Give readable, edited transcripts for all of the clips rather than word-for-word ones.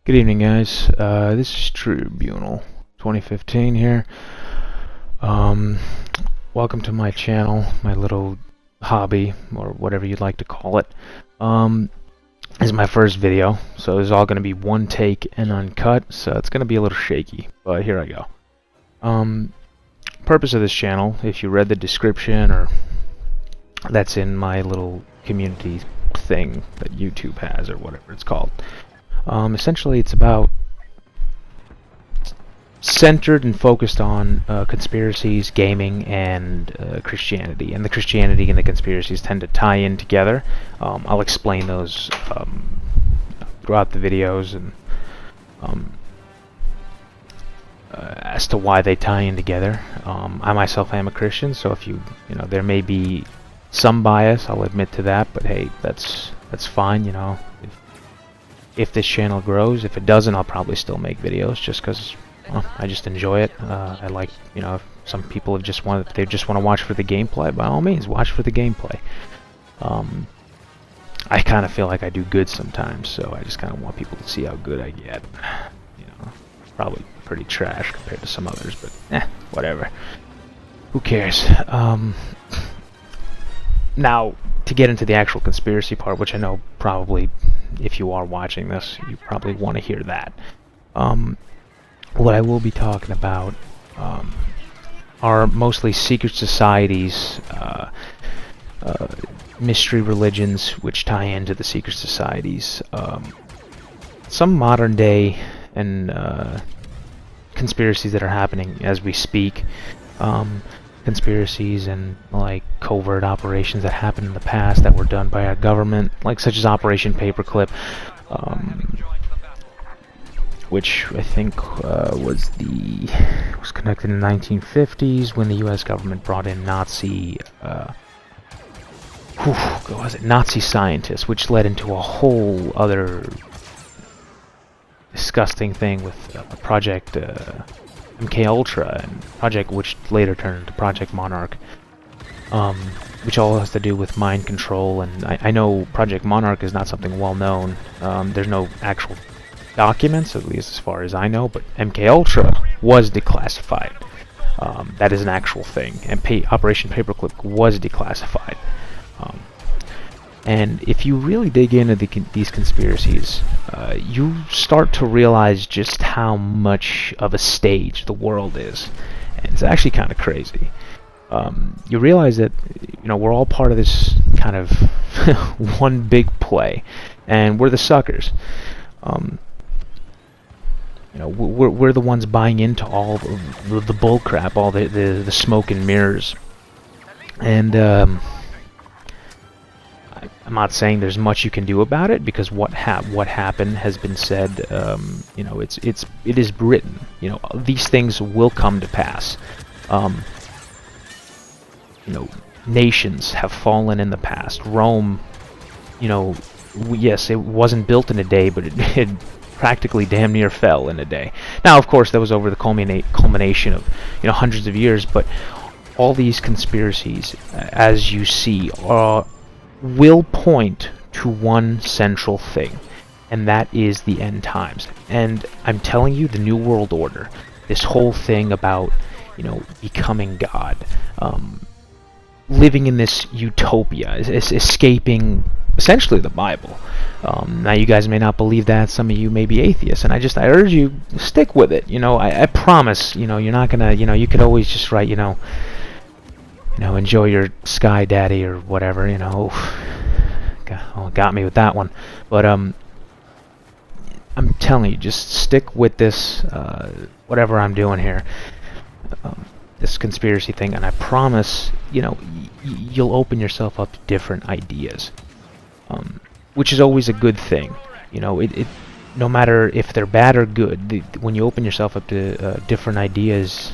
Good evening, guys. This is Tribunal 2015 here. Welcome to my channel, my little hobby, or whatever you'd like to call it. This is my first video, so this is all going to be one take and uncut, so it's going to be a little shaky, but here I go. Purpose of this channel, if you read the description, or that's in my little community thing that YouTube has, or whatever it's called. Essentially, it's about centered and focused on conspiracies, gaming, and Christianity. And the Christianity and the conspiracies tend to tie in together. I'll explain those throughout the videos and as to why they tie in together. I myself am a Christian, so if you know, there may be some bias, I'll admit to that. But hey, that's fine. You know. If this channel grows. If it doesn't, I'll probably still make videos just because I just enjoy it. I like, you know, if some people have just want to watch for the gameplay, by all means, watch for the gameplay. I kind of feel like I do good sometimes, so I just kind of want people to see how good I get. You know, probably pretty trash compared to some others, but whatever. Who cares? Now, to get into the actual conspiracy part, which I know probably, if you are watching this, you probably want to hear that. What I will be talking about are mostly secret societies, mystery religions, which tie into the secret societies, some modern day and conspiracies that are happening as we speak. Conspiracies and like covert operations that happened in the past that were done by our government, like such as Operation Paperclip, which I think was conducted in the 1950s when the U.S. government brought in Nazi Nazi scientists, which led into a whole other disgusting thing with Project MK Ultra, and Project, which later turned into Project Monarch, which all has to do with mind control. And I know Project Monarch is not something well known. There's no actual documents, at least as far as I know, but MK Ultra was declassified. That is an actual thing, and Operation Paperclip was declassified. And if you really dig into these conspiracies, you start to realize just how much of a stage the world is. And it's actually kind of crazy. You realize that, you know, we're all part of this kind of one big play, and we're the suckers. You know, we're the ones buying into all the bull crap, all the smoke and mirrors. And I'm not saying there's much you can do about it, because what happened has been said. You know, it is written. You know, these things will come to pass. You know, nations have fallen in the past. Rome, you know, yes, it wasn't built in a day, but it practically damn near fell in a day. Now, of course, that was over the culmination of, you know, hundreds of years. But all these conspiracies, as you see, will point to one central thing, and that is the end times. And I'm telling you, the New World Order, this whole thing about, you know, becoming God, living in this utopia, escaping essentially the Bible. Now, you guys may not believe that. Some of you may be atheists, and I urge you, stick with it. You know, I promise, you know, you're not gonna, you know, you could always just write, you know, enjoy your sky daddy or whatever, you know. Got me with that one. But I'm telling you, just stick with this, whatever I'm doing here, this conspiracy thing, and I promise, you know, you'll open yourself up to different ideas, which is always a good thing. You know, no matter if they're bad or good, when you open yourself up to different ideas,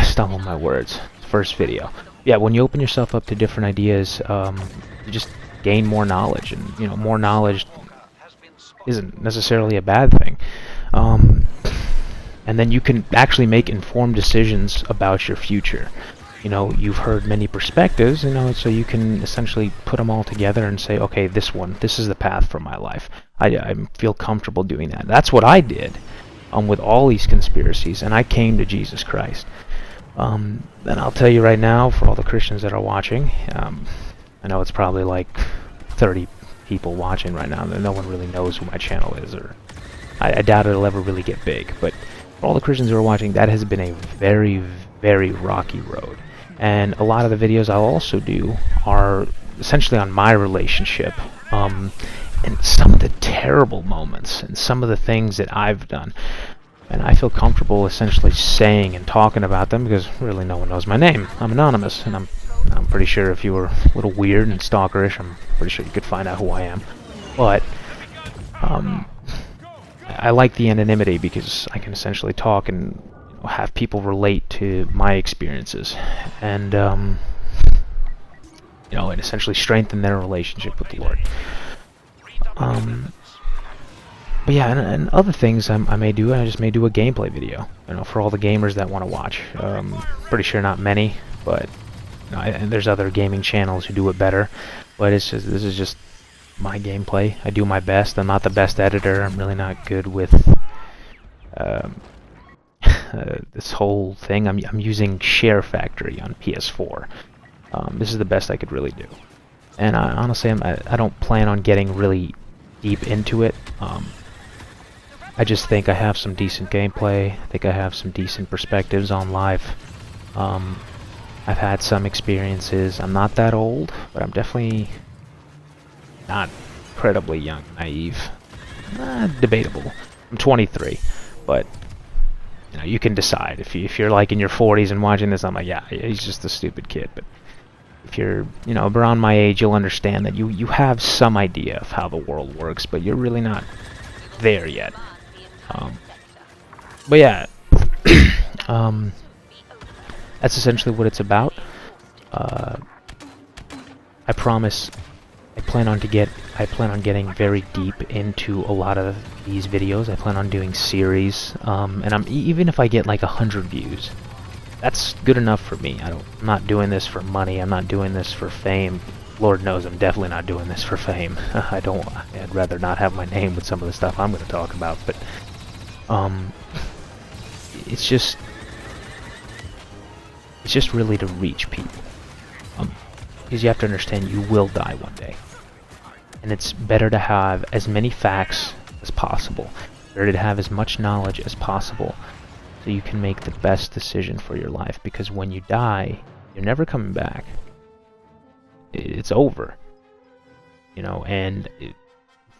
stumble my words. First video. Yeah, when you open yourself up to different ideas, you just gain more knowledge, and you know, more knowledge isn't necessarily a bad thing. And then you can actually make informed decisions about your future. you know, you've heard many perspectives, you know, so you can essentially put them all together and say, okay, this is the path for my life. I feel comfortable doing that. That's what I did with all these conspiracies, and I came to Jesus Christ. And I'll tell you right now, for all the Christians that are watching, I know it's probably like 30 people watching right now, that no one really knows who my channel is, or I doubt it'll ever really get big, but for all the Christians who are watching, that has been a very, very rocky road. And a lot of the videos I'll also do are essentially on my relationship, and some of the terrible moments, and some of the things that I've done. And I feel comfortable essentially saying and talking about them because really no one knows my name. I'm anonymous, and I'm pretty sure if you were a little weird and stalkerish, I'm pretty sure you could find out who I am. But I like the anonymity because I can essentially talk and have people relate to my experiences, and you know, and essentially strengthen their relationship with the Lord. But yeah, and other things I may do. I just may do a gameplay video, you know, for all the gamers that want to watch. Pretty sure not many, but you know, and there's other gaming channels who do it better. But this is just my gameplay. I do my best. I'm not the best editor. I'm really not good with this whole thing. I'm using Share Factory on PS4. This is the best I could really do. And honestly, I don't plan on getting really deep into it. I just think I have some decent gameplay. I think I have some decent perspectives on life. I've had some experiences. I'm not that old, but I'm definitely not incredibly young, naive. Debatable. I'm 23, but you know, you can decide. If you're like in your 40s and watching this, I'm like, yeah, he's just a stupid kid. But if you're, you know, around my age, you'll understand that you have some idea of how the world works, but you're really not there yet. But yeah, that's essentially what it's about. I promise. I plan on getting very deep into a lot of these videos. I plan on doing series, and even if I get like 100 views, that's good enough for me. I'm not doing this for money. I'm not doing this for fame. Lord knows I'm definitely not doing this for fame. I'd rather not have my name with some of the stuff I'm going to talk about, but it's just really to reach people, because you have to understand you will die one day, and it's better to have as many facts as possible, better to have as much knowledge as possible, so you can make the best decision for your life, because when you die, you're never coming back. It's over, you know. And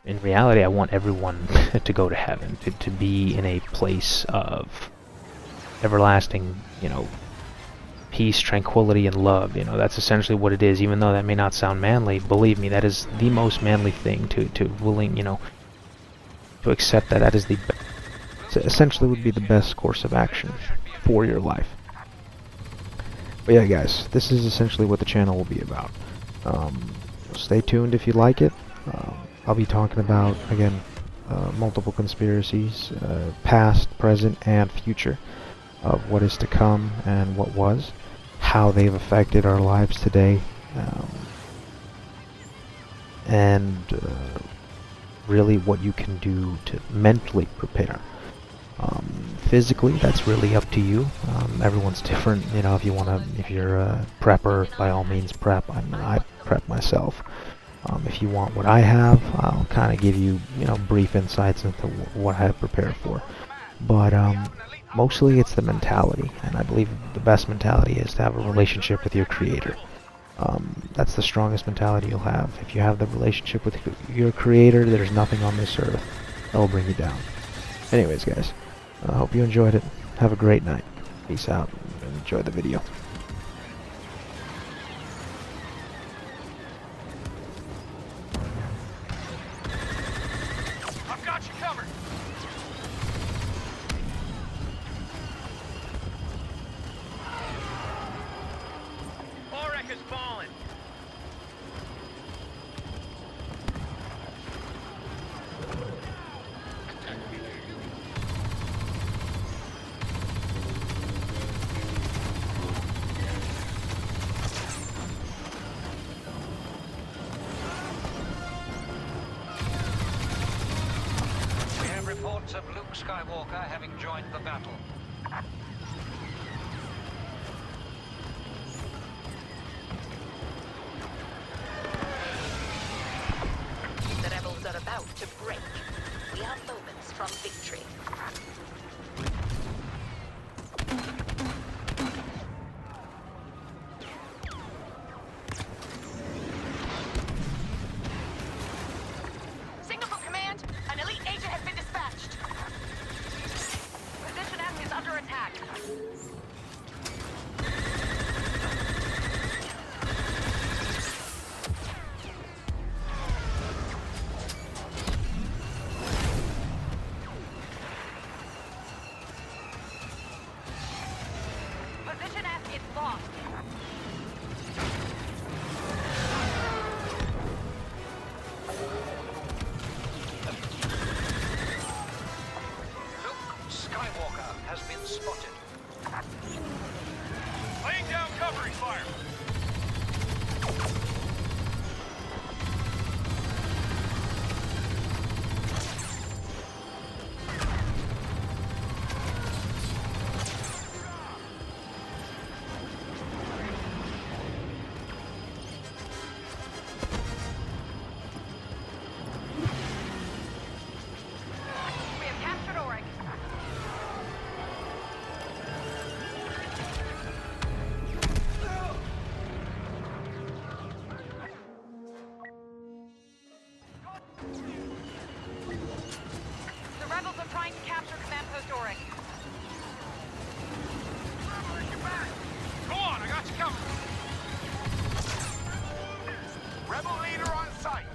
in reality, I want everyone to go to heaven, to be in a place of everlasting, you know, peace, tranquility, and love. You know, that's essentially what it is. Even though that may not sound manly, believe me, that is the most manly thing to willing, you know, to accept that is the essentially would be the best course of action for your life. But yeah, guys, this is essentially what the channel will be about. Stay tuned if you like it. I'll be talking about, again, multiple conspiracies, past, present, and future, of what is to come and what was, how they've affected our lives today, and really what you can do to mentally prepare. Physically, that's really up to you. Everyone's different. You know, if you're a prepper, by all means prep. I prep myself. If you want what I have, I'll kind of give you, you know, brief insights into what I have prepared for. But mostly it's the mentality, and I believe the best mentality is to have a relationship with your Creator. That's the strongest mentality you'll have. If you have the relationship with your Creator, there's nothing on this earth that will bring you down. Anyways, guys, I hope you enjoyed it. Have a great night. Peace out, and enjoy the video. I've got you covered. Orek has fallen. reports of Luke Skywalker having joined the battle. The rebels are about to break. We are moments from victory. Signal from command. An elite agent has been dispatched. Position F is under attack. Position F is lost. Luke Skywalker has been spotted. Laying down covering fire. We have captured Oryx. The rebels are trying to capture Command Post Oryx. Go on, I got you covered. Rebel leader on site.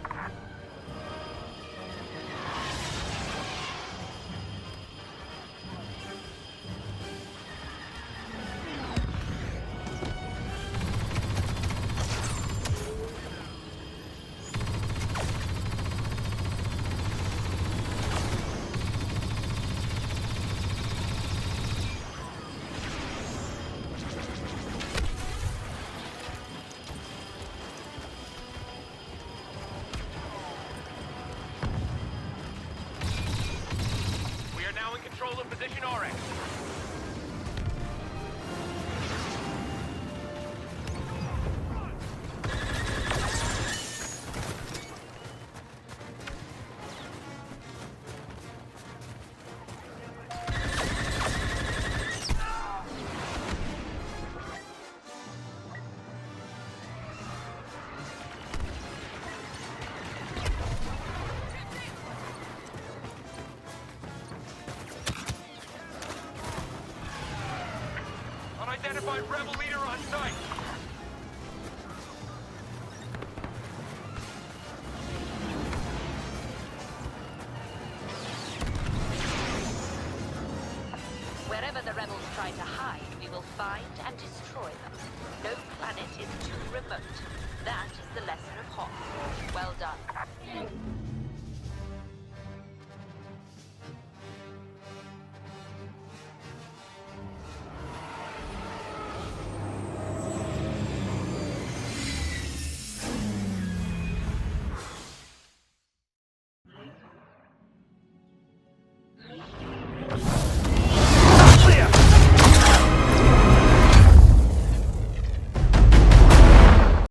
We are now in control of position Oryx. Unidentified rebel leader on site. Wherever the rebels try to hide, we will find and destroy them. No planet is too remote. That is the lesson of Hoth. Well done.